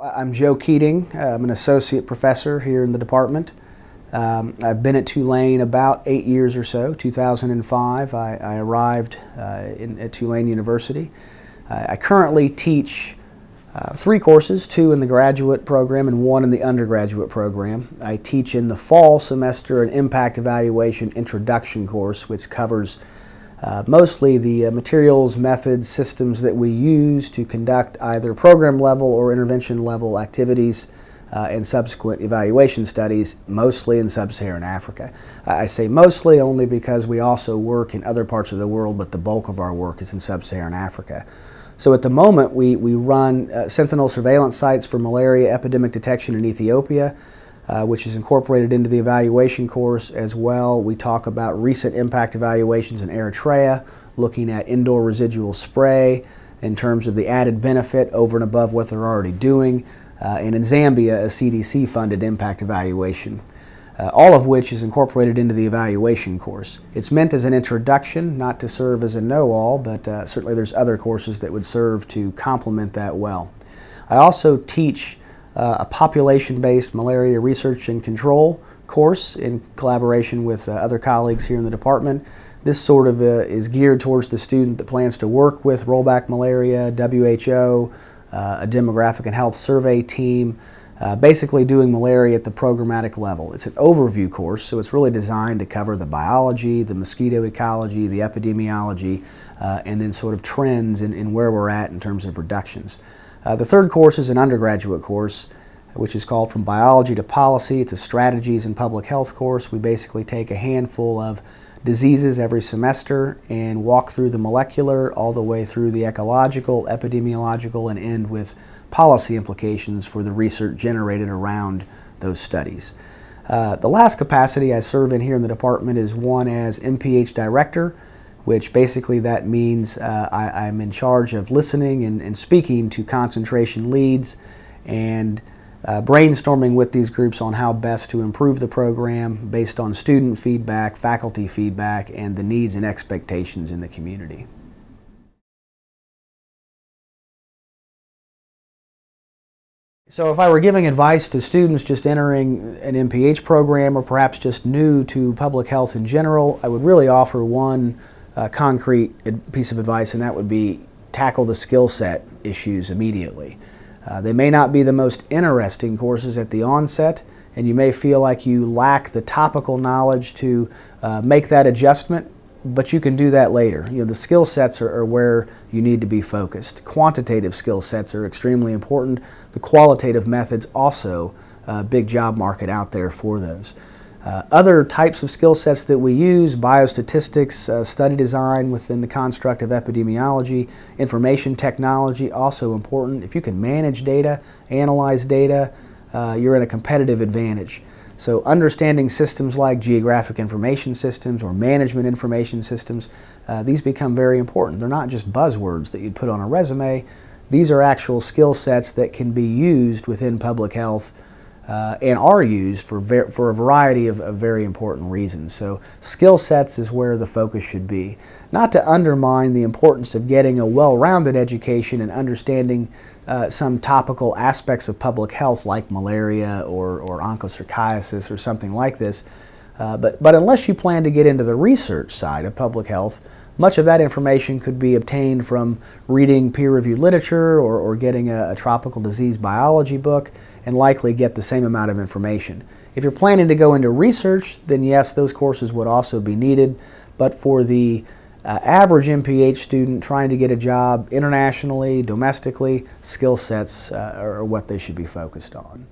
I'm Joe Keating. I'm an associate professor here in the department. I've been at Tulane about 8 years or so. 2005, I arrived at Tulane University. I currently teach 3 courses, 2 in the graduate program and 1 in the undergraduate program. I teach in the fall semester an impact evaluation introduction course, which covers mostly the materials, methods, systems that we use to conduct either program level or intervention level activities and subsequent evaluation studies, mostly in sub-Saharan Africa. I say mostly only because we also work in other parts of the world, but the bulk of our work is in sub-Saharan Africa. So at the moment we run sentinel surveillance sites for malaria epidemic detection in Ethiopia, which is incorporated into the evaluation course as well. We talk about recent impact evaluations in Eritrea, looking at indoor residual spray in terms of the added benefit over and above what they're already doing, and in Zambia, a CDC-funded impact evaluation, all of which is incorporated into the evaluation course. It's meant as an introduction, not to serve as a know-all, but certainly there's other courses that would serve to complement that well. I also teach a population-based malaria research and control course in collaboration with other colleagues here in the department. This sort of is geared towards the student that plans to work with rollback malaria, WHO, a demographic and health survey team, basically doing malaria at the programmatic level. It's an overview course, so it's really designed to cover the biology, the mosquito ecology, the epidemiology, and then sort of trends in where we're at in terms of reductions. The third course is an undergraduate course, which is called From Biology to Policy. It's a strategies in public health course. We basically take a handful of diseases every semester and walk through the molecular all the way through the ecological, epidemiological, and end with policy implications for the research generated around those studies. The last capacity I serve in here in the department is one as MPH director, which basically that means I'm in charge of listening and speaking to concentration leads and brainstorming with these groups on how best to improve the program based on student feedback, faculty feedback, and the needs and expectations in the community. So if I were giving advice to students just entering an MPH program or perhaps just new to public health in general, I would really offer one concrete piece of advice, and that would be tackle the skill set issues immediately. They may not be the most interesting courses at the onset, and you may feel like you lack the topical knowledge to make that adjustment, but you can do that later. You know, the skill sets are where you need to be focused. Quantitative skill sets are extremely important. The qualitative methods also a big job market out there for those. Other types of skill sets that we use, biostatistics, study design within the construct of epidemiology, information technology, also important. If you can manage data, analyze data, you're in a competitive advantage. So understanding systems like geographic information systems or management information systems, these become very important. They're not just buzzwords that you'd put on a resume. These are actual skill sets that can be used within public health and are used for a variety of very important reasons. So skill sets is where the focus should be. Not to undermine the importance of getting a well-rounded education and understanding some topical aspects of public health like malaria or onchocerciasis or something like this. But unless you plan to get into the research side of public health, much of that information could be obtained from reading peer-reviewed literature or getting a tropical disease biology book, and likely get the same amount of information. If you're planning to go into research, then yes, those courses would also be needed, but for the average MPH student trying to get a job internationally, domestically, skill sets are what they should be focused on.